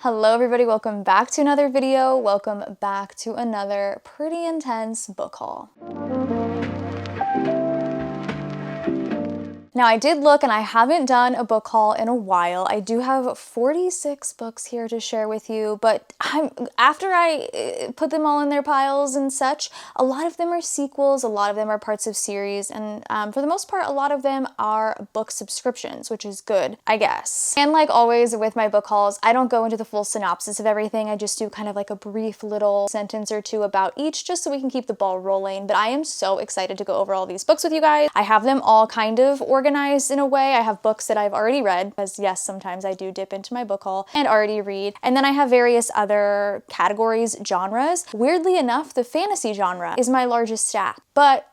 Hello everybody, welcome back to another video. Welcome back to another pretty intense book haul. Now I did look and I haven't done a book haul in a while. I do have 46 books here to share with you, but after I put them all in their piles and such, a lot of them are sequels, a lot of them are parts of series, and for the most part, a lot of them are book subscriptions, which is good, I guess. And like always with my book hauls, I don't go into the full synopsis of everything. I just do kind of like a brief little sentence or two about each just so we can keep the ball rolling. But I am so excited to go over all these books with you guys. I have them all kind of organized in a way. I have books that I've already read, because yes, sometimes I do dip into my book haul and already read. And then I have various other categories, genres. Weirdly enough, the fantasy genre is my largest stack, but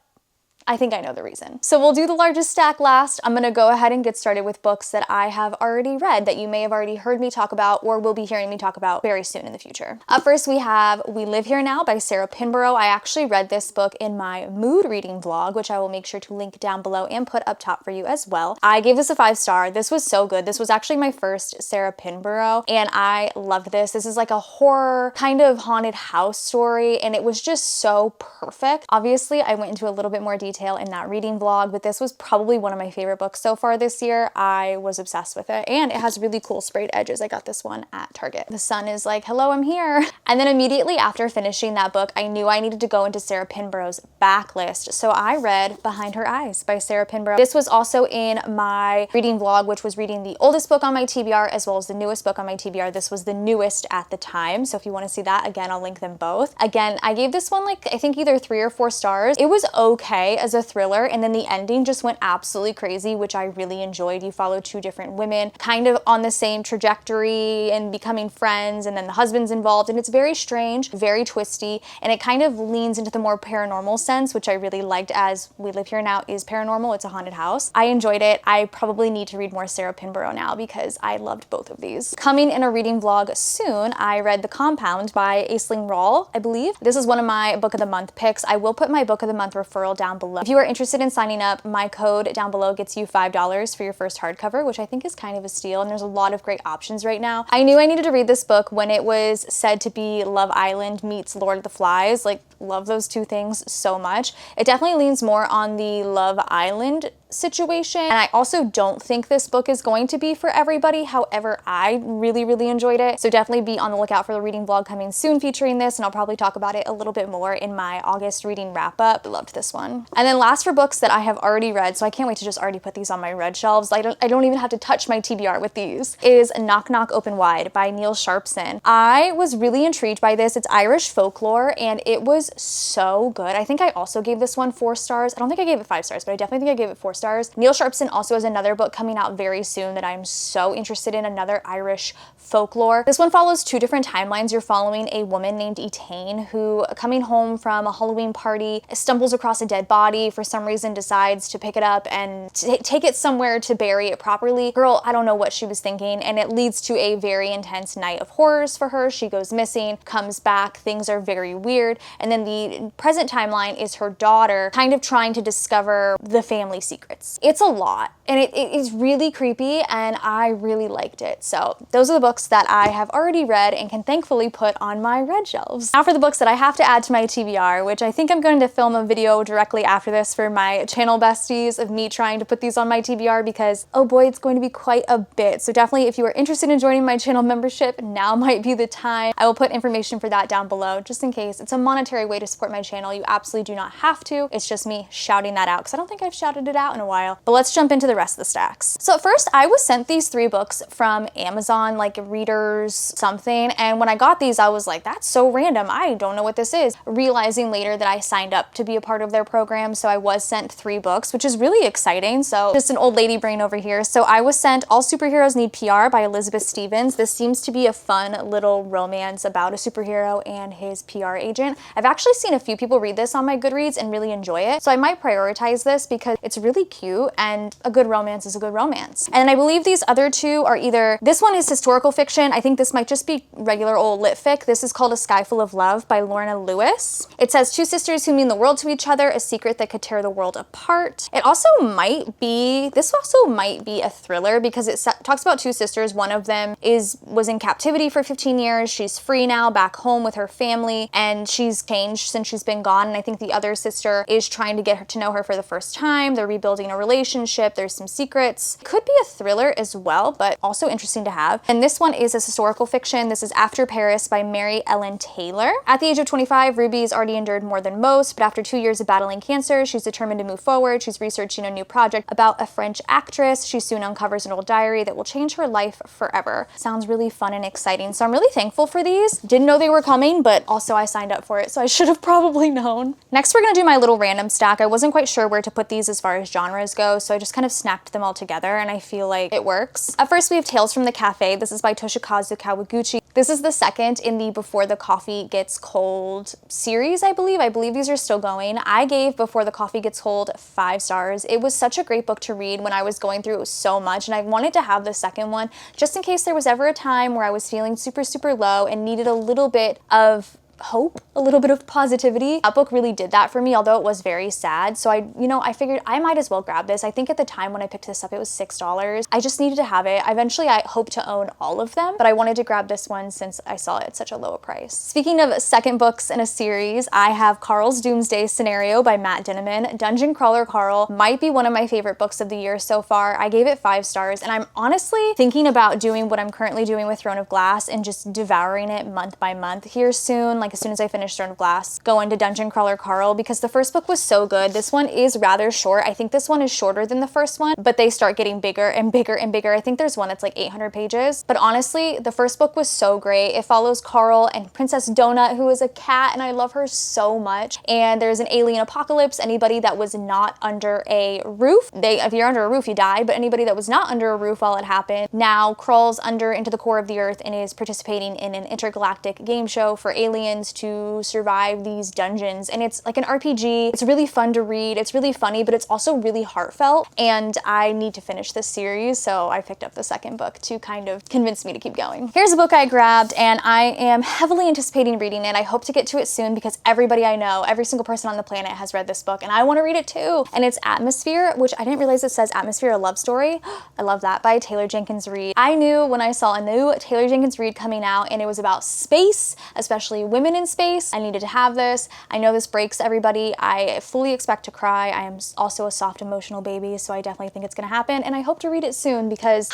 I think I know the reason. So we'll do the largest stack last. I'm gonna go ahead and get started with books that I have already read that you may have already heard me talk about or will be hearing me talk about very soon in the future. Up first we have We Live Here Now by Sarah Pinborough. I actually read this book in my mood reading vlog, which I will make sure to link down below and put up top for you as well. I gave this a 5-star. This was so good. This was actually my first Sarah Pinborough and I loved this. This is like a horror kind of haunted house story and it was just so perfect. Obviously, I went into a little bit more detail in that reading vlog, but this was probably one of my favorite books so far this year. I was obsessed with it and it has really cool sprayed edges. I got this one at Target. The sun is like, hello, I'm here. And then immediately after finishing that book, I knew I needed to go into Sarah Pinborough's backlist. So I read Behind Her Eyes by Sarah Pinborough. This was also in my reading vlog, which was reading the oldest book on my TBR as well as the newest book on my TBR. This was the newest at the time. So if you want to see that, again, I'll link them both. Again, I gave this one like, I think either 3 or 4 stars. It was okay as a thriller, and then the ending just went absolutely crazy, which I really enjoyed. You follow 2 different women kind of on the same trajectory and becoming friends, and then the husband's involved, and it's very strange, very twisty, and it kind of leans into the more paranormal sense, which I really liked, as We Live Here Now is paranormal. It's a haunted house. I enjoyed it. I probably need to read more Sarah Pinborough now because I loved both of these. Coming in a reading vlog soon, I read The Compound by Aisling Rawle, I believe. This is one of my book of the month picks. I will put my book of the month referral down below. If you are interested in signing up, my code down below gets you $5 for your first hardcover, which I think is kind of a steal, and there's a lot of great options right now. I knew I needed to read this book when it was said to be Love Island meets Lord of the Flies. Like, love those 2 things so much. It definitely leans more on the Love Island situation, and I also don't think this book is going to be for everybody. However, I really enjoyed it, so definitely be on the lookout for the reading vlog coming soon featuring this, and I'll probably talk about it a little bit more in my August reading wrap up. I loved this one. And then last, for books that I have already read, so I can't wait to just already put these on my read shelves. I don't even have to touch my TBR with these, is Knock Knock Open Wide by Neil Sharpson. I was really intrigued by this. It's Irish folklore and it was so good. I think I also gave this one 4 stars. I don't think I gave it 5 stars, but I definitely think I gave it 4 stars. Neil Sharpson also has another book coming out very soon that I'm so interested in, another Irish folklore. This one follows 2 different timelines. You're following a woman named Etane who, coming home from a Halloween party, stumbles across a dead body, for some reason decides to pick it up and take it somewhere to bury it properly. Girl, I don't know what she was thinking, and it leads to a very intense night of horrors for her. She goes missing, comes back, things are very weird, and then the present timeline is her daughter kind of trying to discover the family secrets. It's a lot, and it is really creepy, and I really liked it. So those are the books that I have already read and can thankfully put on my read shelves. Now for the books that I have to add to my TBR, which I think I'm going to film a video directly after this for my channel besties of me trying to put these on my TBR, because oh boy, it's going to be quite a bit. So definitely, if you are interested in joining my channel membership, now might be the time. I will put information for that down below just in case. It's a monetary way to support my channel. You absolutely do not have to. It's just me shouting that out because I don't think I've shouted it out in a while. But let's jump into the rest of the stacks. So at first, I was sent these 3 books from Amazon, like Readers something, and when I got these, I was like, that's so random. I don't know what this is. Realizing later that I signed up to be a part of their program, so I was sent 3 books, which is really exciting. So just an old lady brain over here. So I was sent All Superheroes Need PR by Elizabeth Stevens. This seems to be a fun little romance about a superhero and his PR agent. I've actually seen a few people read this on my Goodreads and really enjoy it, so I might prioritize this because it's really cute, and a good romance is a good romance. And I believe these other two are either, this one is historical fiction. I think this might just be regular old lit fic. This is called A Sky Full of Love by Lorna Lewis. It says two sisters who mean the world to each other, a secret that could tear the world apart. It also might be, this also might be a thriller because it talks about two sisters. One of them was in captivity for 15 years. She's free now, back home with her family, and she's changed since she's been gone. And I think the other sister is trying to get her to know her for the first time. They're rebuilding a relationship. There's some secrets. Could be a thriller as well, but also interesting to have. And this one is a historical fiction. This is After Paris by Mary Ellen Taylor. At the age of 25, Ruby's already endured more than most, but after 2 years of battling cancer, she's determined to move forward. She's researching a new project about a French actress. She soon uncovers an old diary that will change her life forever. Sounds really fun and exciting. So I'm really thankful for these. Didn't know they were coming, but also I signed up for it, so I should have probably known. Next, we're gonna do my little random stack. I wasn't quite sure where to put these as far as genres go, so I just kind of snapped them all together, and I feel like it works. At first, we have Tales from the Cafe. This is by Toshikazu Kawaguchi. This is the second in the Before the Coffee Gets Cold series, I believe. I believe these are still going. I gave Before the Coffee Gets Cold 5 stars. It was such a great book to read when I was going through it so much, and I wanted to have the second one just in case there was ever a time where I was feeling super, super low and needed a little bit of hope, a little bit of positivity. That book really did that for me, although it was very sad. So I figured I might as well grab this. I think at the time when I picked this up, it was $6. I just needed to have it. Eventually, I hope to own all of them, but I wanted to grab this one since I saw it at such a low price. Speaking of second books in a series, I have Carl's Doomsday Scenario by Matt Dinniman. Dungeon Crawler Carl might be one of my favorite books of the year so far. I gave it 5 stars, and I'm honestly thinking about doing what I'm currently doing with Throne of Glass and just devouring it month by month here soon. Like as soon as I finish Throne of Glass, go into Dungeon Crawler Carl, because the first book was so good. This one is rather short. I think this one is shorter than the first one, but they start getting bigger and bigger and bigger. I think there's one that's like 800 pages. But honestly, the first book was so great. It follows Carl and Princess Donut, who is a cat, and I love her so much. And there's an alien apocalypse. Anybody that was not under a roof, if you're under a roof, you die, but anybody that was not under a roof while it happened now crawls into the core of the earth and is participating in an intergalactic game show for aliens to survive these dungeons. And it's like an RPG. It's really fun to read. It's really funny, but it's also really heartfelt. And I need to finish this series, so I picked up the second book to kind of convince me to keep going. Here's a book I grabbed, and I am heavily anticipating reading it. I hope to get to it soon because everybody I know, every single person on the planet has read this book, and I want to read it too. And it's Atmosphere, which I didn't realize it says Atmosphere, a Love Story. I love that, by Taylor Jenkins Reid. I knew when I saw a new Taylor Jenkins Reid coming out and it was about space, especially women in space, I needed to have this. I know this breaks everybody. I fully expect to cry. I am also a soft emotional baby, so I definitely think it's gonna happen, and I hope to read it soon because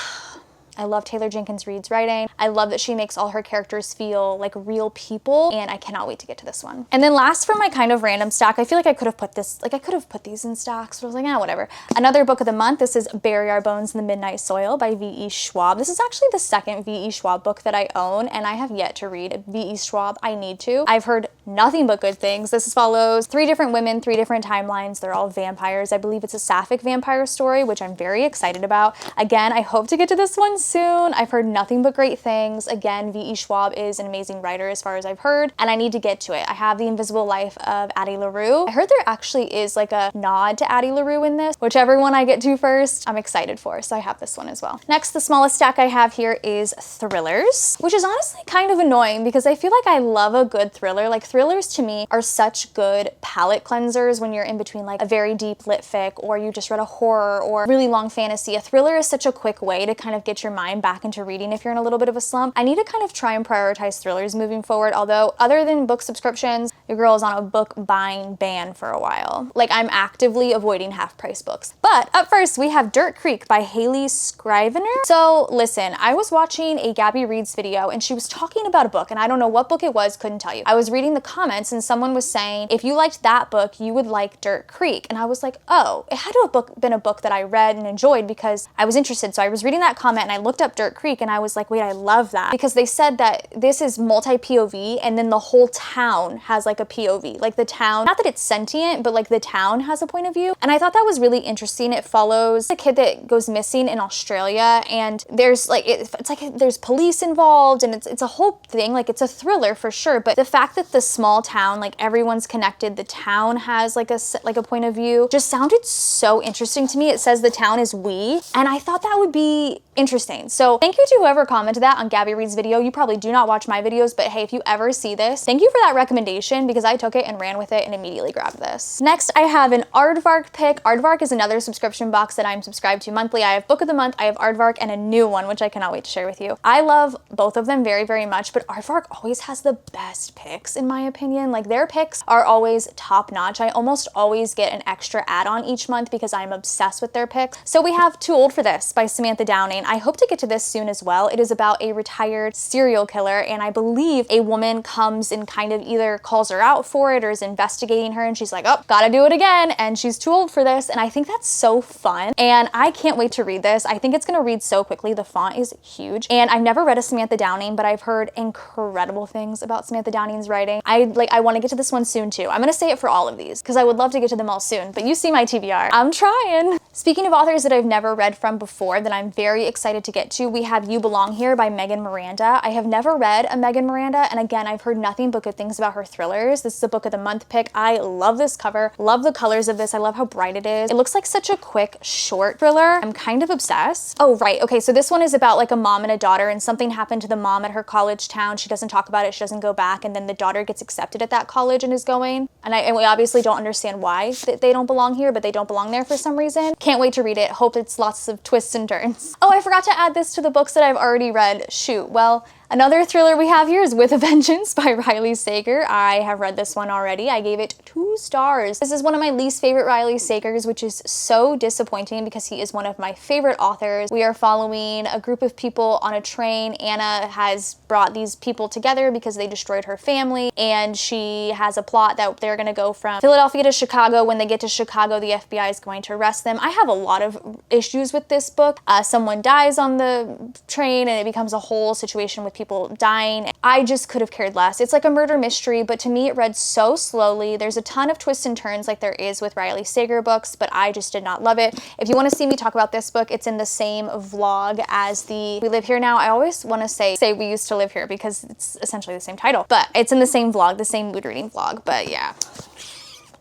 I love Taylor Jenkins Reid's writing. I love that she makes all her characters feel like real people, and I cannot wait to get to this one. And then last for my kind of random stack, I feel like I could have put these in stacks, but I was like, whatever. Another book of the month, this is Bury Our Bones in the Midnight Soil by V.E. Schwab. This is actually the second V.E. Schwab book that I own, and I have yet to read V.E. Schwab. I need to. I've heard nothing but good things. This follows 3 different women, 3 different timelines. They're all vampires. I believe it's a sapphic vampire story, which I'm very excited about. Again, I hope to get to this one soon. I've heard nothing but great things. Again, V.E. Schwab is an amazing writer as far as I've heard, and I need to get to it. I have The Invisible Life of Addie LaRue. I heard there actually is like a nod to Addie LaRue in this. Whichever one I get to first, I'm excited for, so I have this one as well. Next, the smallest stack I have here is thrillers, which is honestly kind of annoying because I feel like I love a good thriller. Like thrillers to me are such good palate cleansers when you're in between like a very deep lit fic or you just read a horror or really long fantasy. A thriller is such a quick way to kind of get your mind back into reading if you're in a little bit of a slump. I need to kind of try and prioritize thrillers moving forward, although other than book subscriptions, your girl is on a book buying ban for a while. Like I'm actively avoiding half-price books. But up first, we have Dirt Creek by Haley Scrivener. So listen, I was watching a Gabby Reads video and she was talking about a book, and I don't know what book it was, couldn't tell you. I was reading the comments and someone was saying, if you liked that book, you would like Dirt Creek. And I was like, oh, it had to have been a book that I read and enjoyed because I was interested. So I was reading that comment and I looked up Dirt Creek and I was like, wait, I love that. Because they said that this is multi-POV and then the whole town has like like a POV, like the town, not that it's sentient, but like the town has a point of view. And I thought that was really interesting. It follows a kid that goes missing in Australia, and there's like, it's like there's police involved, and it's a whole thing. Like, it's a thriller for sure, but the fact that the small town, like everyone's connected, the town has like a point of view, just sounded so interesting to me. It says the town is we, and I thought that would be interesting. So thank you to whoever commented that on Gabby Reed's video. You probably do not watch my videos, but hey, if you ever see this, thank you for that recommendation, because I took it and ran with it and immediately grabbed this. Next, I have an Aardvark pick. Aardvark is another subscription box that I'm subscribed to monthly. I have Book of the Month, I have Aardvark, and a new one, which I cannot wait to share with you. I love both of them very, very much, but Aardvark always has the best picks in my opinion. Like, their picks are always top notch. I almost always get an extra add-on each month because I'm obsessed with their picks. So we have Too Old for This by Samantha Downing. I hope to get to this soon as well. It is about a retired serial killer, and I believe a woman comes and kind of either calls her out for it or is investigating her, and she's like, oh, gotta do it again, and she's too old for this. And I think that's so fun, and I can't wait to read this. I think it's gonna read so quickly. The font is huge, and I've never read a Samantha Downing, but I've heard incredible things about Samantha Downing's writing. I want to get to this one soon too. I'm gonna say it for all of these because I would love to get to them all soon, but you see my TBR. I'm trying. Speaking of authors that I've never read from before that I'm very excited to get to, we have You Belong Here by Megan Miranda. I have never read a Megan Miranda, and again, I've heard nothing but good things about her thrillers. This is a Book of the Month pick. I love this cover, love the colors of this. I love how bright it is. It looks like such a quick, short thriller. I'm kind of obsessed. Oh, right. Okay, so this one is about like a mom and a daughter, and something happened to the mom at her college town. She doesn't talk about it. She doesn't go back, and then the daughter gets accepted at that college and is going. And we obviously don't understand why they don't belong here, but they don't belong there for some reason. Can't wait to read it. Hope it's lots of twists and turns. Oh, I forgot to add this to the books that I've already read. Shoot. Well, another thriller we have here is With a Vengeance by Riley Sager. I have read this one already. I gave it 2 stars. This is one of my least favorite Riley Sagers, which is so disappointing because he is one of my favorite authors. We are following a group of people on a train. Anna has brought these people together because they destroyed her family, and she has a plot that they're going to go from Philadelphia to Chicago. When they get to Chicago, the FBI is going to arrest them. I have a lot of issues with this book. Someone dies on the train, and it becomes a whole situation with people dying. I just could have cared less. It's like a murder mystery, but to me it read so slowly. There's a ton of twists and turns like there is with Riley Sager books, but I just did not love it. If you want to see me talk about this book, it's in the same vlog as the We Live Here Now. I always want to say We Used to Live Here because it's essentially the same title, but it's in the same vlog, the same mood reading vlog, but yeah.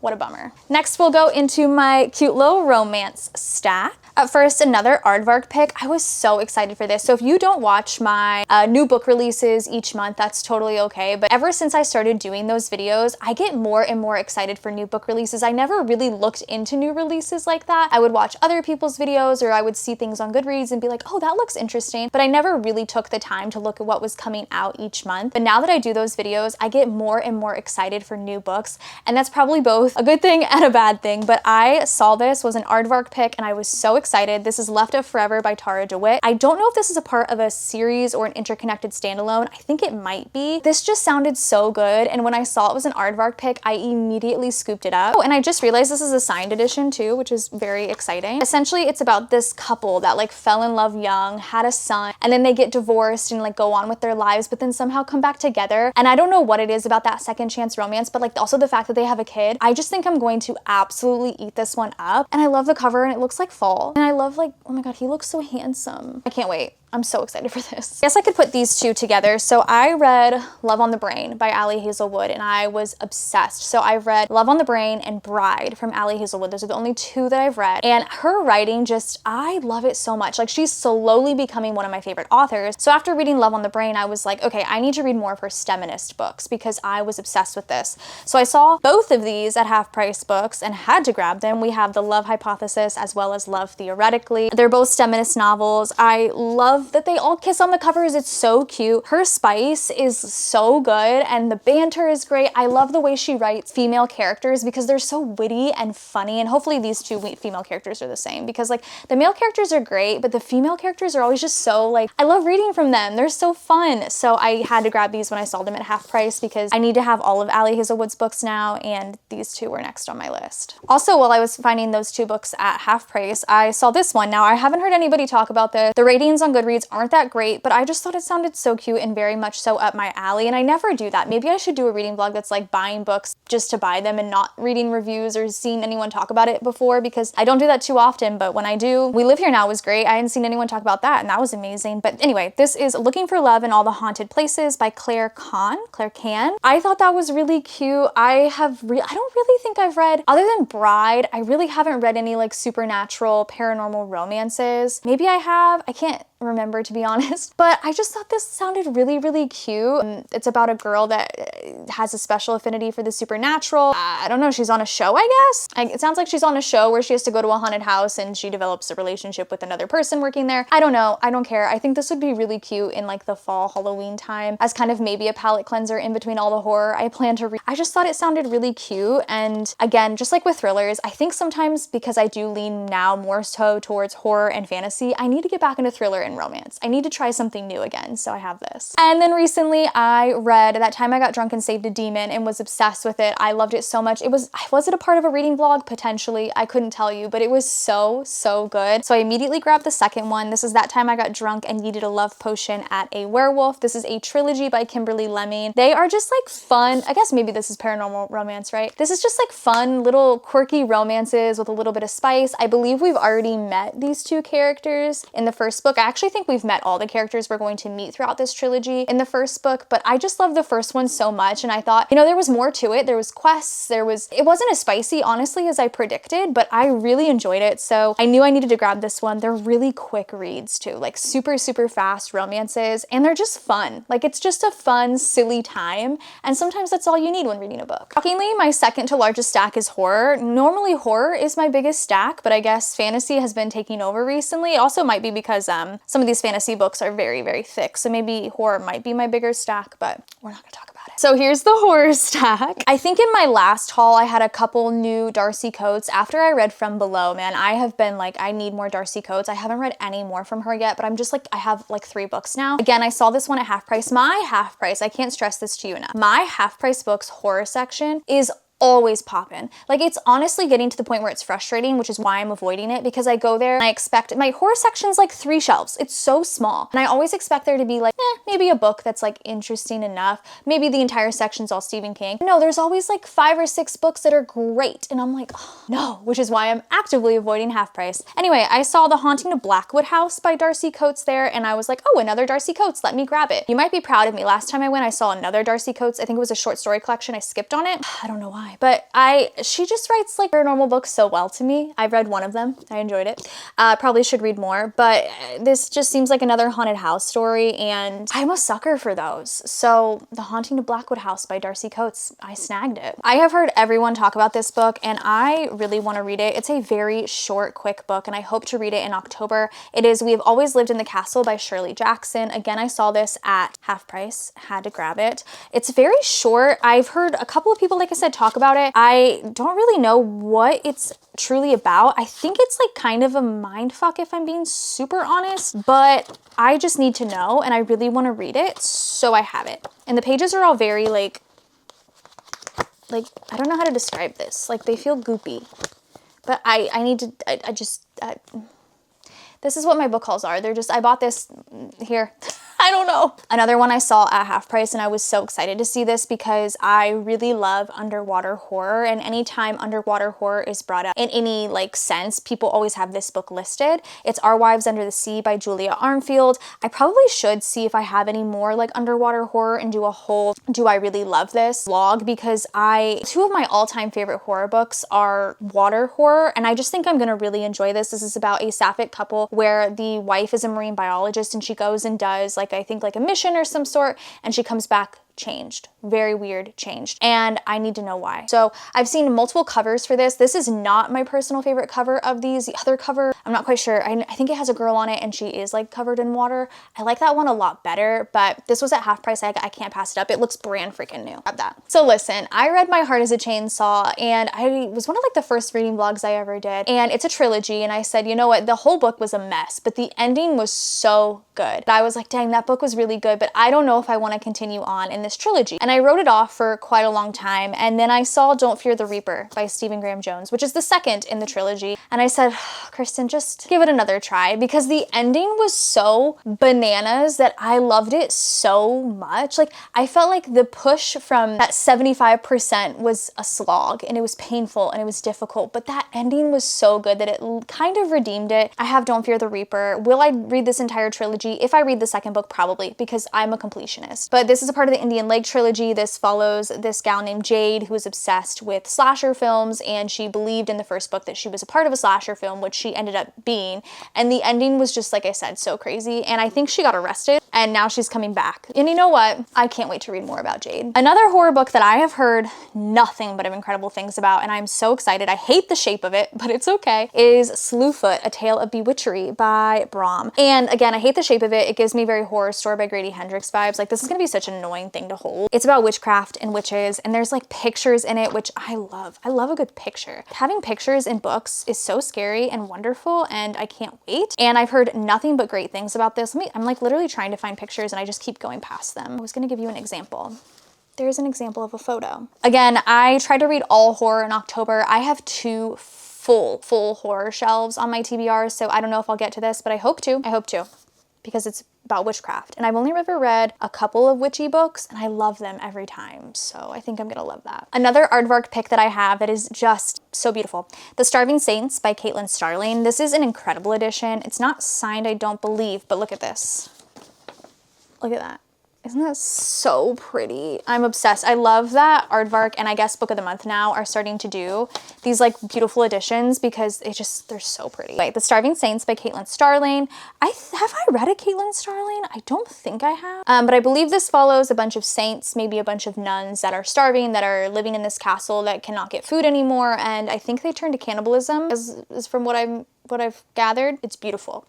What a bummer. Next, we'll go into my cute little romance stack. At first, another Aardvark pick. I was so excited for this. So if you don't watch my new book releases each month, that's totally okay. But ever since I started doing those videos, I get more and more excited for new book releases. I never really looked into new releases like that. I would watch other people's videos, or I would see things on Goodreads and be like, oh, that looks interesting. But I never really took the time to look at what was coming out each month. But now that I do those videos, I get more and more excited for new books. And that's probably both a good thing and a bad thing. But I saw this was an Aardvark pick, and I was so excited. This is Left of Forever by Tara DeWitt. I don't know if this is a part of a series or an interconnected standalone. I think it might be. This just sounded so good, and when I saw it was an Aardvark pick, I immediately scooped it up. Oh, and I just realized this is a signed edition too, which is very exciting. Essentially, it's about this couple that like fell in love young, had a son, and then they get divorced and like go on with their lives, but then somehow come back together. And I don't know what it is about that second chance romance, but like also the fact that they have a kid. I just think I'm going to absolutely eat this one up. And I love the cover, and it looks like fall. And I love like, oh my god, he looks so handsome. I can't wait. I'm so excited for this. I guess I could put these two together. So I read Love on the Brain by Ali Hazelwood, and I was obsessed. So I've read Love on the Brain and Bride from Ali Hazelwood. Those are the only two that I've read. And her writing just, I love it so much. Like, she's slowly becoming one of my favorite authors. So after reading Love on the Brain, I was like, okay, I need to read more of her STEMinist books because I was obsessed with this. So I saw both of these at Half Price Books and had to grab them. We have The Love Hypothesis as well as Love Theoretically. They're both STEMinist novels. I love that they all kiss on the covers. It's so cute. Her spice is so good, and the banter is great. I love the way she writes female characters because they're so witty and funny, and hopefully these two female characters are the same because like the male characters are great, but the female characters are always just so like, I love reading from them. They're so fun. So I had to grab these when I saw them at Half Price because I need to have all of Ali Hazelwood's books now, and these two were next on my list. Also, while I was finding those two books at Half Price, I saw this one. Now, I haven't heard anybody talk about this. The ratings on Goodreads Goodreads aren't that great, but I just thought it sounded so cute and very much so up my alley, and I never do that. Maybe I should do a reading vlog that's like buying books just to buy them and not reading reviews or seeing anyone talk about it before, because I don't do that too often, but when I do, We Live Here Now was great. I hadn't seen anyone talk about that, and that was amazing. But anyway, this is Looking for Love in All the Haunted Places by Claire Can. I thought that was really cute. I don't really think I've read, other than Bride, I really haven't read any like supernatural paranormal romances. Maybe I have, I can't remember, to be honest, but I just thought this sounded really, really cute. It's about a girl that has a special affinity for the supernatural. I don't know, she's on a show, I guess? It sounds like she's on a show where she has to go to a haunted house and she develops a relationship with another person working there. I don't know, I don't care. I think this would be really cute in like the fall Halloween time as kind of maybe a palate cleanser in between all the horror I plan to read. I just thought it sounded really cute, and again, just like with thrillers, I think sometimes because I do lean now more so towards horror and fantasy, I need to get back into thriller and romance. I need to try something new again, so I have this. And then recently I read That Time I Got Drunk and Saved a Demon and was obsessed with it. I loved it so much. Was it a part of a reading vlog? Potentially, I couldn't tell you, but it was so good. So I immediately grabbed the second one. This is That Time I Got Drunk and Needed a Love Potion at a Werewolf. This is a trilogy by Kimberly Lemming. They are just like fun, I guess maybe this is paranormal romance, right? This is just like fun little quirky romances with a little bit of spice. I believe we've already met these two characters in the first book. I actually think we've met all the characters we're going to meet throughout this trilogy in the first book, but I just love the first one so much, and I thought, you know, there was more to it. There was quests, it wasn't as spicy, honestly, as I predicted, but I really enjoyed it, so I knew I needed to grab this one. They're really quick reads too, like super fast romances, and they're just fun. Like, it's just a fun, silly time, and sometimes that's all you need when reading a book. Shockingly, my second to largest stack is horror. Normally horror is my biggest stack, but I guess fantasy has been taking over recently. It also might be because some of these fantasy books are very thick, so maybe horror might be my bigger stack, but we're not gonna talk about it. So here's the horror stack. I think in my last haul, I had a couple new Darcy Coates. After I read From Below, man, I have been like, I need more Darcy Coates. I haven't read any more from her yet, but I'm just like, I have like 3 books now. Again, I saw this one at half price. My half price, I can't stress this to you enough. My half price books horror section is always poppin'. Like, it's honestly getting to the point where it's frustrating, which is why I'm avoiding it, because I go there and I expect, my horror section's like 3 shelves. It's so small. And I always expect there to be like, maybe a book that's like interesting enough. Maybe the entire section's all Stephen King. No, there's always like 5 or 6 books that are great. And I'm like, oh, no, which is why I'm actively avoiding half price. Anyway, I saw The Haunting of Blackwood House by Darcy Coates there, and I was like, oh, another Darcy Coates, let me grab it. You might be proud of me. Last time I went, I saw another Darcy Coates. I think it was a short story collection. I skipped on it. I don't know why. But she just writes like paranormal books so well to me. I've read one of them. I enjoyed it. Probably should read more, but this just seems like another haunted house story, and I'm a sucker for those. So The Haunting of Blackwood House by Darcy Coates, I snagged it. I have heard everyone talk about this book, and I really want to read it. It's a very short, quick book, and I hope to read it in October. It is We Have Always Lived in the Castle by Shirley Jackson. Again, I saw this at half price, had to grab it. It's very short. I've heard a couple of people, like I said, talk about it. I don't really know what it's truly about. I think it's like kind of a mind fuck, if I'm being super honest, but I just need to know, and I really want to read it, so I have it. And the pages are all very like, I don't know how to describe this. Like, they feel goopy, but I need to, this is what my book hauls are. They're just, I bought this here. I don't know. Another one I saw at half price, and I was so excited to see this because I really love underwater horror, and anytime underwater horror is brought up in any like sense, people always have this book listed. It's Our Wives Under the Sea by Julia Armfield. I probably should see if I have any more like underwater horror and do a whole do I really love this vlog, because two of my all-time favorite horror books are water horror, and I just think I'm gonna really enjoy this. This is about a sapphic couple where the wife is a marine biologist, and she goes and does like, I think like a mission or some sort, and she comes back changed. Very weird, changed. And I need to know why. So I've seen multiple covers for this. This is not my personal favorite cover of these. The other cover, I'm not quite sure. I think it has a girl on it and she is like covered in water. I like that one a lot better, but this was at half price. I can't pass it up. It looks brand freaking new. Grab that. So listen, I read My Heart is a Chainsaw, and I was one of like the first reading vlogs I ever did. And it's a trilogy, and I said, you know what? The whole book was a mess, but the ending was so good. I was like, dang, that book was really good, but I don't know if I want to continue on. And this trilogy. And I wrote it off for quite a long time. And then I saw Don't Fear the Reaper by Stephen Graham Jones, which is the second in the trilogy. And I said, Kristen, just give it another try, because the ending was so bananas that I loved it so much. Like, I felt like the push from that 75% was a slog, and it was painful and it was difficult, but that ending was so good that it kind of redeemed it. I have Don't Fear the Reaper. Will I read this entire trilogy? If I read the second book, probably, because I'm a completionist. But this is a part of the Indian Lake trilogy. This follows this gal named Jade who was obsessed with slasher films, and she believed in the first book that she was a part of a slasher film, which she ended up being. And the ending was just, like I said, so crazy. And I think she got arrested, and now she's coming back. And you know what? I can't wait to read more about Jade. Another horror book that I have heard nothing but incredible things about, and I'm so excited, I hate the shape of it, but it's okay, is Slewfoot, A Tale of Bewitchery by Brahm. And again, I hate the shape of it. It gives me very Horror Store by Grady Hendrix vibes. Like, this is gonna be such an annoying thing to hold. It's about witchcraft and witches, and there's like pictures in it, which I love. I love a good picture. Having pictures in books is so scary and wonderful, and I can't wait. And I've heard nothing but great things about this. I'm like literally trying to find pictures and I just keep going past them. I was gonna give you an example. There's an example of a photo. Again, I tried to read all horror in October. I have two full horror shelves on my TBR, so I don't know if I'll get to this, but I hope to. I hope to, because it's about witchcraft. And I've only ever read a couple of witchy books, and I love them every time, so I think I'm gonna love that. Another aardvark pick that I have that is just so beautiful, The Starving Saints by Caitlin Starling. This is an incredible edition. It's not signed, I don't believe, but look at this. Look at that. Isn't that so pretty? I'm obsessed. I love that Aardvark and I guess Book of the Month now are starting to do these like beautiful editions because they're so pretty. Wait, The Starving Saints by Caitlin Starling. Have I read a Caitlin Starling? I don't think I have. But I believe this follows a bunch of saints, maybe a bunch of nuns that are starving, that are living in this castle that cannot get food anymore. And I think they turn to cannibalism, is from what I've gathered. It's beautiful.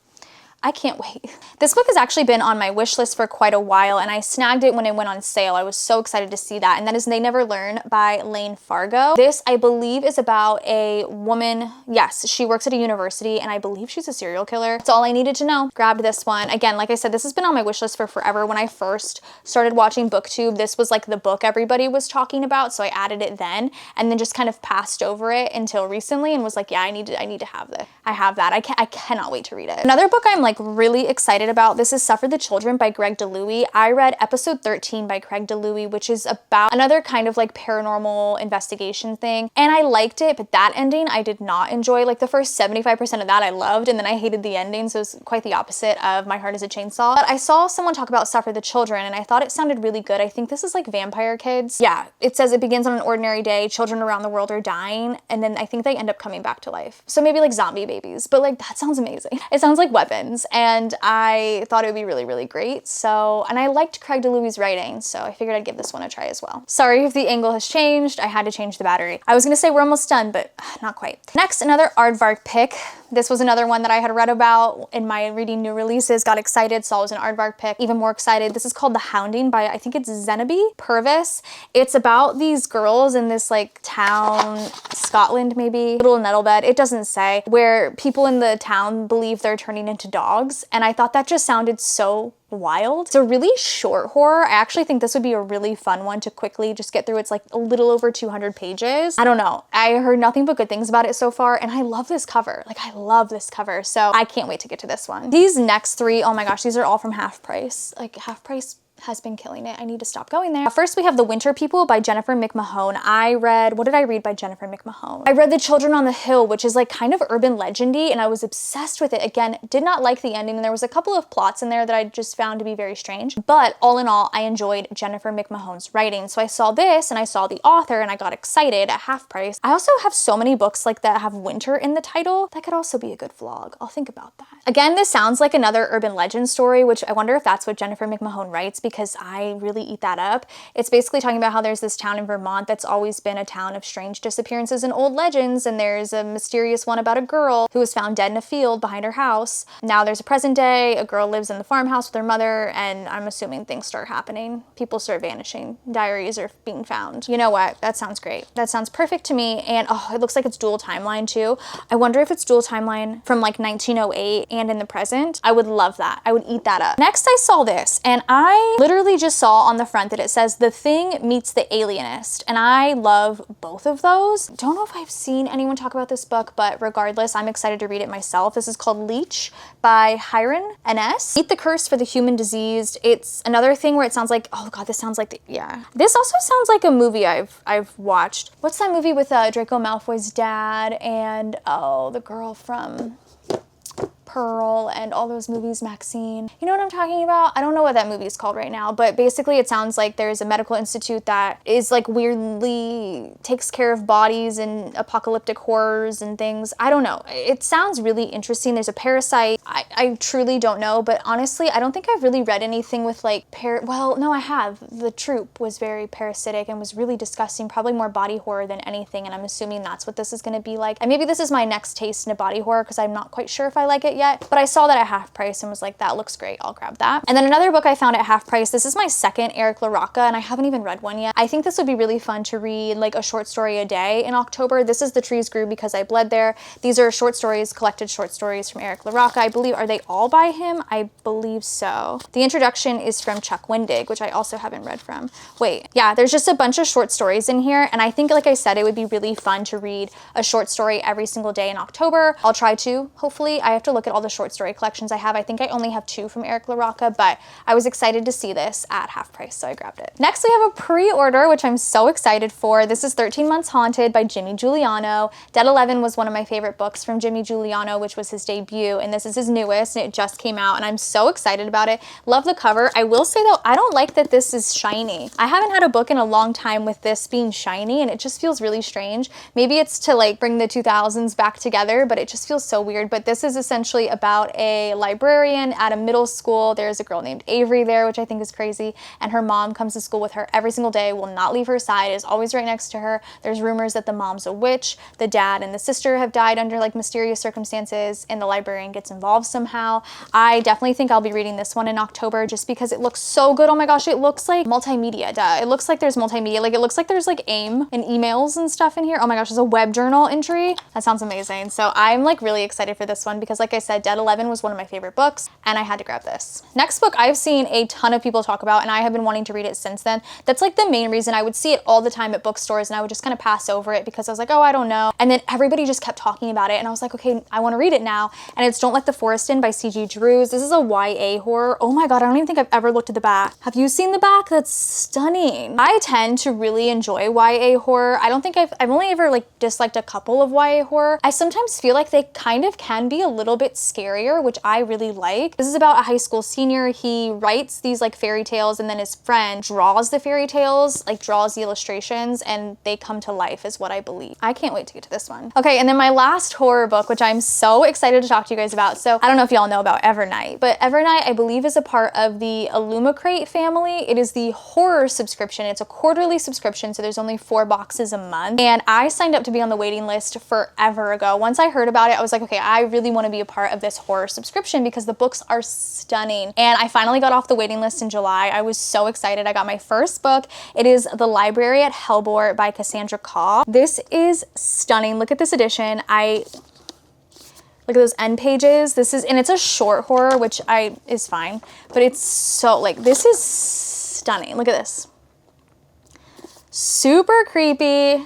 I can't wait. This book has actually been on my wish list for quite a while, and I snagged it when it went on sale. I was so excited to see that, and that is They Never Learn by Lane Fargo. This, I believe, is about a woman. Yes, she works at a university, and I believe she's a serial killer. That's all I needed to know. Grabbed this one. Again, like I said, this has been on my wish list for forever. When I first started watching BookTube, this was like the book everybody was talking about, so I added it then, and then just kind of passed over it until recently and was like, yeah, I need to have this. I have that. I cannot wait to read it. Another book I'm like really excited about, this is Suffer the Children by Greg DeLuey. I read episode 13 by Greg DeLuey, which is about another kind of like paranormal investigation thing, and I liked it, but that ending I did not enjoy. Like the first 75% of that I loved, and then I hated the ending, so it's quite the opposite of My Heart is a Chainsaw. But I saw someone talk about Suffer the Children, and I thought it sounded really good. I think this is like vampire kids. Yeah, it says it begins on an ordinary day, children around the world are dying, and then I think they end up coming back to life. So maybe like zombie babies, but like that sounds amazing. It sounds like weapons, and I thought it would be really, really great. So, and I liked Craig DeLuey's writing, so I figured I'd give this one a try as well. Sorry if the angle has changed. I had to change the battery. I was gonna say we're almost done, but not quite. Next, another aardvark pick. This was another one that I had read about in my reading new releases, got excited, saw it was an aardvark pick, even more excited. This is called The Hounding by, I think it's Zenobi Purvis. It's about these girls in this like town, Scotland maybe, little Nettlebed, it doesn't say, where people in the town believe they're turning into dogs. And I thought that just sounded so wild. It's a really short horror. I actually think this would be a really fun one to quickly just get through. It's like a little over 200 pages. I don't know. I heard nothing but good things about it so far, and I love this cover. Like, I love this cover, so I can't wait to get to this one. These next three, oh my gosh, these are all from Half Price. Like, Half Price has been killing it. I need to stop going there. First, we have The Winter People by Jennifer McMahon. What did I read by Jennifer McMahon? I read The Children on the Hill, which is like kind of urban legendy, and I was obsessed with it. Again, did not like the ending, and there was a couple of plots in there that I just found to be very strange. But all in all, I enjoyed Jennifer McMahon's writing. So I saw this, and I saw the author, and I got excited at Half Price. I also have so many books like that have winter in the title. That could also be a good vlog. I'll think about that. Again, this sounds like another urban legend story, which I wonder if that's what Jennifer McMahon writes, because I really eat that up. It's basically talking about how there's this town in Vermont that's always been a town of strange disappearances and old legends, and there's a mysterious one about a girl who was found dead in a field behind her house. Now there's a present day, a girl lives in the farmhouse with her mother, and I'm assuming things start happening. People start vanishing. Diaries are being found. You know what? That sounds great. That sounds perfect to me, and oh, it looks like it's dual timeline too. I wonder if it's dual timeline from like 1908 and in the present. I would love that. I would eat that up. Next, I saw this, and I Literally just saw on the front that it says The Thing Meets the Alienist, and I love both of those. Don't know if I've seen anyone talk about this book, but regardless, I'm excited to read it myself. This is called Leech by Hiron N.S. Meet the Curse for the Human Diseased. It's another thing where it sounds like, oh god, this sounds like, yeah. This also sounds like a movie I've watched. What's that movie with Draco Malfoy's dad and, oh, the girl from Pearl and all those movies, Maxine. You know what I'm talking about? I don't know what that movie is called right now, but basically it sounds like there's a medical institute that is like weirdly takes care of bodies and apocalyptic horrors and things. I don't know. It sounds really interesting. There's a parasite. I truly don't know, but honestly, I don't think I've really read anything with like well, no, I have. The Troop was very parasitic and was really disgusting, probably more body horror than anything, and I'm assuming that's what this is going to be like. And maybe this is my next taste in a body horror because I'm not quite sure if I like it yet, but I saw that at half price and was like, that looks great, I'll grab that. And then another book I found at half price, this is my second Eric LaRocca, and I haven't even read one yet. I think this would be really fun to read like a short story a day in October. This is The Trees Grew Because I Bled There. These are short stories, collected short stories from Eric LaRocca. I believe, are they all by him? I believe so. The introduction is from Chuck Wendig, which I also haven't read from. Wait, yeah, there's just a bunch of short stories in here, and I think, like I said, it would be really fun to read a short story every single day in October. I'll try to, hopefully. I have to look at all the short story collections I have. I think I only have 2 from Eric LaRocca, but I was excited to see this at half price, so I grabbed it. Next, we have a pre-order, which I'm so excited for. This is 13 Months Haunted by Jimmy Giuliano. Dead 11 was one of my favorite books from Jimmy Giuliano, which was his debut, and this is his newest, and it just came out, and I'm so excited about it. Love the cover. I will say though, I don't like that this is shiny. I haven't had a book in a long time with this being shiny, and it just feels really strange. Maybe it's to like bring the 2000s back together, but it just feels so weird. But this is essentially about a librarian at a middle school. There's a girl named Avery there, which I think is crazy, and her mom comes to school with her every single day, will not leave her side, is always right next to her. There's rumors that the mom's a witch, the dad and the sister have died under like mysterious circumstances, and the librarian gets involved somehow. I definitely think I'll be reading this one in October just because it looks so good. Oh my gosh, it looks like multimedia. Duh. It looks like there's multimedia. Like it looks like there's like AIM and emails and stuff in here. Oh my gosh, there's a web journal entry. That sounds amazing. So I'm like really excited for this one because like I said, Dead 11 was one of my favorite books and I had to grab this. Next book I've seen a ton of people talk about and I have been wanting to read it since then. That's like the main reason. I would see it all the time at bookstores and I would just kind of pass over it because I was like, oh, I don't know. And then everybody just kept talking about it and I was like, okay, I want to read it now. And it's Don't Let the Forest In by C.G. Drews. This is a YA horror. Oh my God, I don't even think I've ever looked at the back. Have you seen the back? That's stunning. I tend to really enjoy YA horror. I don't think I've only ever like disliked a couple of YA horror. I sometimes feel like they kind of can be a little bit scarier, which I really like. This is about a high school senior. He writes these like fairy tales and then his friend draws the fairy tales, like draws the illustrations, and they come to life is what I believe. I can't wait to get to this one. Okay, and then my last horror book, which I'm so excited to talk to you guys about. So I don't know if y'all know about Evernight, but Evernight I believe is a part of the Illumicrate family. It is the horror subscription. It's a quarterly subscription, so there's only 4 boxes a month. And I signed up to be on the waiting list forever ago. Once I heard about it, I was like, okay, I really want to be a part of this horror subscription because the books are stunning. And I finally got off the waiting list in July. I was so excited. I got my first book. It is The Library at Hellbore by Cassandra Kaw. This is stunning. Look at this edition. Look at those end pages. This is, and it's a short horror, which is fine, but it's so like, this is stunning. Look at this. Super creepy.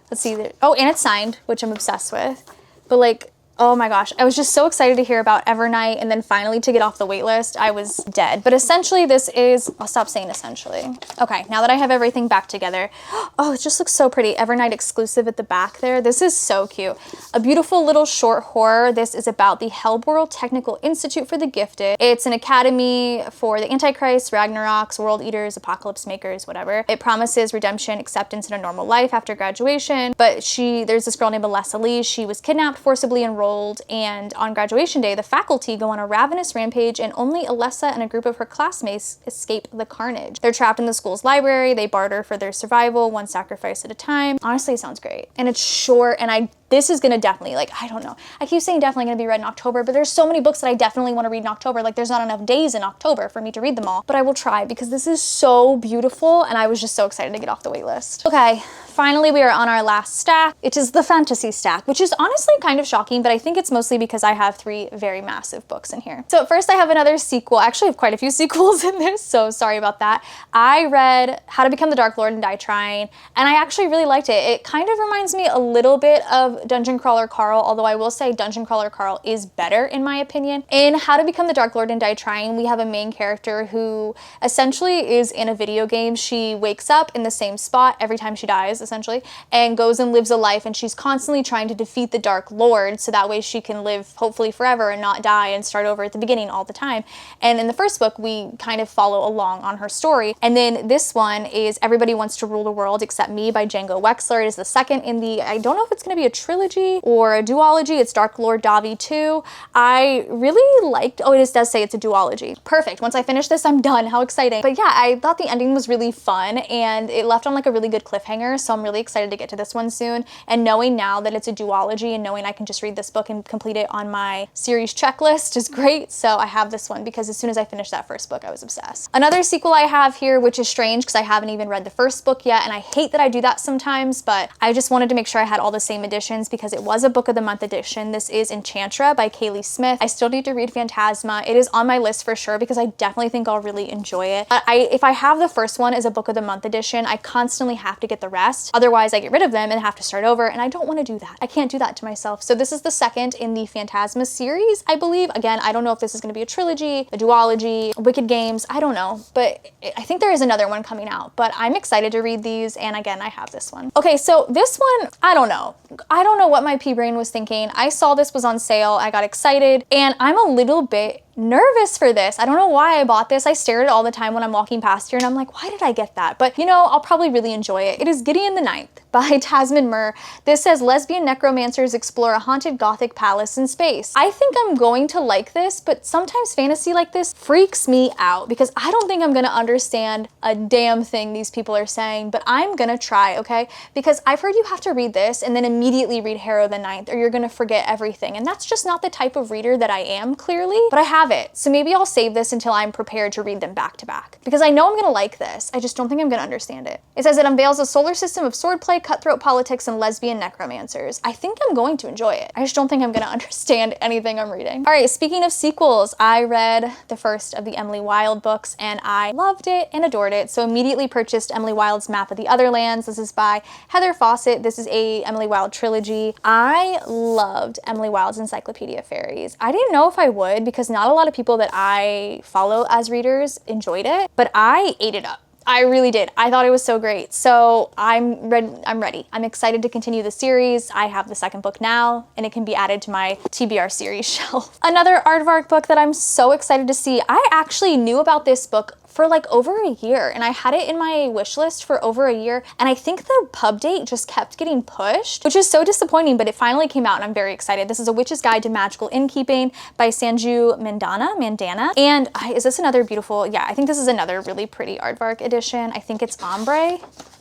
Let's see there. Oh, and it's signed, which I'm obsessed with, but like, oh my gosh, I was just so excited to hear about Evernight and then finally to get off the wait list, I was dead. But essentially this is, I'll stop saying essentially. Okay, now that I have everything back together, oh, it just looks so pretty. Evernight exclusive at the back there. This is so cute. A beautiful little short horror. This is about the Hellbore Technical Institute for the Gifted. It's an academy for the Antichrist, Ragnaroks, World Eaters, Apocalypse Makers, whatever. It promises redemption, acceptance in a normal life after graduation, but there's this girl named Alessa Lee. She was kidnapped, forcibly enrolled, and on graduation day, the faculty go on a ravenous rampage and only Alessa and a group of her classmates escape the carnage. They're trapped in the school's library. They barter for their survival, one sacrifice at a time. Honestly, it sounds great. And it's short, and this is gonna definitely, like, I don't know. I keep saying definitely gonna be read in October, but there's so many books that I definitely wanna read in October. Like, there's not enough days in October for me to read them all, but I will try because this is so beautiful, and I was just so excited to get off the wait list. Okay, finally we are on our last stack. It is the fantasy stack, which is honestly kind of shocking, but I think it's mostly because I have 3 very massive books in here. So first I have another sequel. I actually have quite a few sequels in this, so sorry about that. I read How to Become the Dark Lord and Die Trying, and I actually really liked it. It kind of reminds me a little bit of Dungeon Crawler Carl, although I will say Dungeon Crawler Carl is better in my opinion. In How to Become the Dark Lord and Die Trying, we have a main character who essentially is in a video game. She wakes up in the same spot every time she dies, essentially, and goes and lives a life, and she's constantly trying to defeat the Dark Lord so that way she can live hopefully forever and not die and start over at the beginning all the time. And in the first book, we kind of follow along on her story. And then this one is Everybody Wants to Rule the World Except Me by Django Wexler. It is the second in the, I don't know if it's going to be a trilogy or a duology. It's Dark Lord Davi 2. I really liked, oh, it does say it's a duology. Perfect. Once I finish this, I'm done. How exciting. But yeah, I thought the ending was really fun and it left on like a really good cliffhanger. So I'm really excited to get to this one soon. And knowing now that it's a duology and knowing I can just read this book and complete it on my series checklist is great. So I have this one because as soon as I finished that first book, I was obsessed. Another sequel I have here, which is strange because I haven't even read the first book yet. And I hate that I do that sometimes, but I just wanted to make sure I had all the same editions because it was a book of the month edition. This is Enchantra by Kaylee Smith. I still need to read Phantasma. It is on my list for sure because I definitely think I'll really enjoy it. But if I have the first one as a book of the month edition, I constantly have to get the rest. Otherwise I get rid of them and have to start over, and I don't want to do that. I can't do that to myself. So this is the second in the Phantasma series, I believe. Again, I don't know if this is going to be a trilogy, a duology, Wicked Games, I don't know, but I think there is another one coming out, but I'm excited to read these, and again, I have this one. Okay, so this one, I don't know. I don't know what my pea brain was thinking. I saw this was on sale, I got excited, and I'm a little bit nervous for this. I don't know why I bought this. I stare at it all the time when I'm walking past here and I'm like, why did I get that? But you know, I'll probably really enjoy it. It is Gideon the Ninth by Tasman Murr. This says lesbian necromancers explore a haunted gothic palace in space. I think I'm going to like this, but sometimes fantasy like this freaks me out because I don't think I'm gonna understand a damn thing these people are saying, but I'm gonna try, okay? Because I've heard you have to read this and then immediately read Harrow the Ninth or you're gonna forget everything. And that's just not the type of reader that I am, clearly, but I have it. So maybe I'll save this until I'm prepared to read them back to back because I know I'm gonna like this. I just don't think I'm gonna understand it. It says it unveils a solar system of swordplay, cutthroat politics, and lesbian necromancers. I think I'm going to enjoy it. I just don't think I'm gonna understand anything I'm reading. All right, speaking of sequels, I read the first of the Emily Wilde books and I loved it and adored it. So immediately purchased Emily Wilde's Map of the Other Lands. This is by Heather Fawcett. This is a Emily Wilde trilogy. I loved Emily Wilde's Encyclopedia of Fairies. I didn't know if I would because not a lot of people that I follow as readers enjoyed it, but I ate it up. I really did. I thought it was so great. So I'm ready. I'm excited to continue the series. I have the second book now and it can be added to my TBR series shelf. Another aardvark book that I'm so excited to see. I actually knew about this book for like over a year and I had it in my wish list for over a year and I think the pub date just kept getting pushed, which is so disappointing, but it finally came out and I'm very excited. This is A Witch's Guide to Magical Innkeeping by Sanju Mandana. And is this another beautiful, yeah, I think this is another really pretty aardvark edition. I think it's ombre.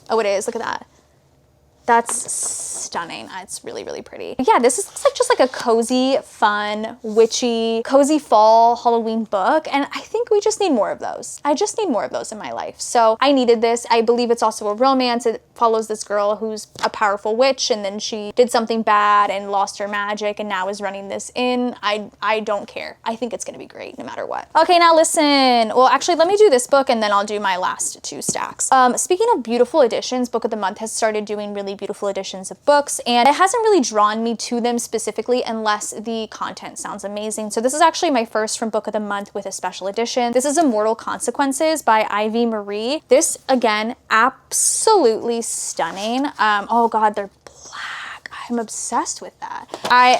Oh, it is, look at that. That's stunning. It's really, really pretty. Yeah, this looks like just like a cozy, fun, witchy, cozy fall Halloween book. And I think we just need more of those. I just need more of those in my life. So I needed this. I believe it's also a romance. It follows this girl who's a powerful witch and then she did something bad and lost her magic and now is running this inn. I don't care. I think it's gonna be great no matter what. Okay, now listen. Well, actually, let me do this book and then I'll do my last 2 stacks. Speaking of beautiful editions, Book of the Month has started doing really beautiful editions of books and it hasn't really drawn me to them specifically unless the content sounds amazing. So this is actually my first from Book of the Month with a special edition. This is Immortal Consequences by Ivy Marie. This, again, absolutely stunning. Oh God, they're black. I'm obsessed with that. I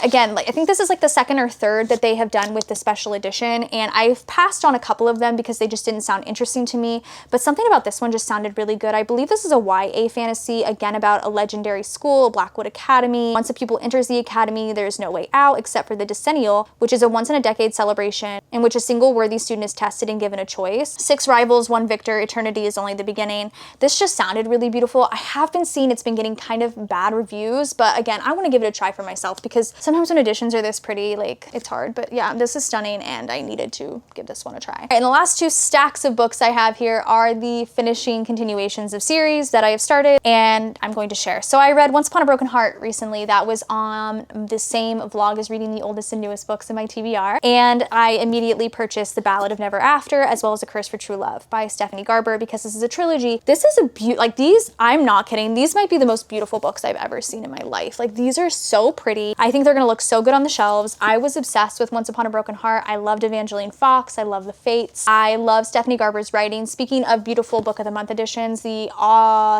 think this is like the second or third that they have done with the special edition, and I've passed on a couple of them because they just didn't sound interesting to me, but something about this one just sounded really good. I believe this is a YA fantasy, again about a legendary school, Blackwood Academy. Once a pupil enters the academy, there's no way out except for the decennial, which is a once-in-a-decade celebration in which a single worthy student is tested and given a choice. 6 rivals, 1 victor, eternity is only the beginning. This just sounded really beautiful. I have been seeing it's been getting kind of bad reviews, but again, and I want to give it a try for myself because sometimes when editions are this pretty, like, it's hard. But yeah, this is stunning and I needed to give this one a try. And the last two stacks of books I have here are the finishing continuations of series that I have started and I'm going to share. So I read Once Upon a Broken Heart recently. That was on the same vlog as reading the oldest and newest books in my TBR. And I immediately purchased The Ballad of Never After as well as A Curse for True Love by Stephanie Garber because this is a trilogy. This is like these, I'm not kidding, these might be the most beautiful books I've ever seen in my life. Like these are so pretty. I think they're gonna look so good on the shelves. I was obsessed with Once Upon a Broken Heart. I loved Evangeline Fox. I love The Fates. I love Stephanie Garber's writing. Speaking of beautiful book of the month editions, the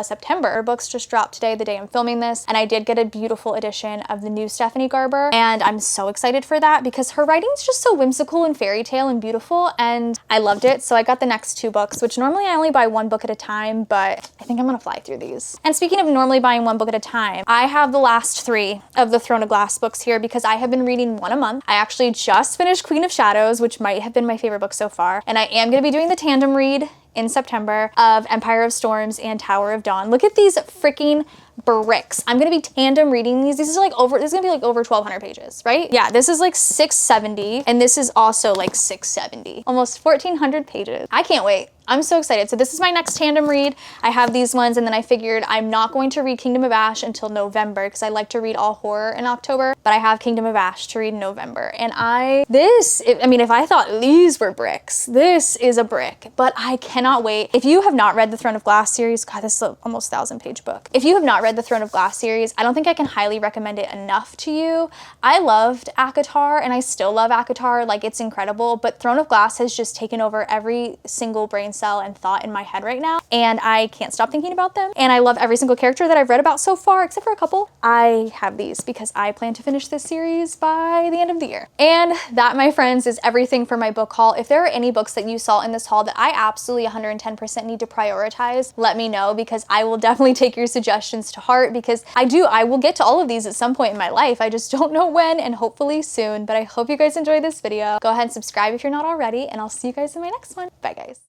September books just dropped today, the day I'm filming this, and I did get a beautiful edition of the new Stephanie Garber, and I'm so excited for that because her writing's just so whimsical and fairy tale and beautiful, and I loved it. So I got the next two books, which normally I only buy one book at a time, but I think I'm gonna fly through these. And speaking of normally buying one book at a time, I have the last three of the Throne of Glass books here because I have been reading one a month. I actually just finished Queen of Shadows, which might have been my favorite book so far, and I am gonna be doing the tandem read in September of Empire of Storms and Tower of Dawn. Look at these freaking bricks. I'm gonna be tandem reading these. This is gonna be like over 1,200 pages, right? Yeah, this is like 670, and this is also like 670. Almost 1,400 pages. I can't wait. I'm so excited. So this is my next tandem read. I have these ones, and then I figured I'm not going to read Kingdom of Ash until November because I like to read all horror in October, but I have Kingdom of Ash to read in November. And I mean, if I thought these were bricks, this is a brick, but I cannot wait. If you have not read the Throne of Glass series, God, this is an almost 1,000-page book. If you have not read the Throne of Glass series, I don't think I can highly recommend it enough to you. I loved ACOTAR, and I still love ACOTAR, like it's incredible, but Throne of Glass has just taken over every single brain cell and thought in my head right now, and I can't stop thinking about them. And I love every single character that I've read about so far, except for a couple. I have these because I plan to finish this series by the end of the year. And that, my friends, is everything for my book haul. If there are any books that you saw in this haul that I absolutely 110% need to prioritize, let me know because I will definitely take your suggestions to heart because I will get to all of these at some point in my life. I just don't know when, and hopefully soon. But I hope you guys enjoyed this video. Go ahead and subscribe if you're not already, and I'll see you guys in my next one. Bye, guys.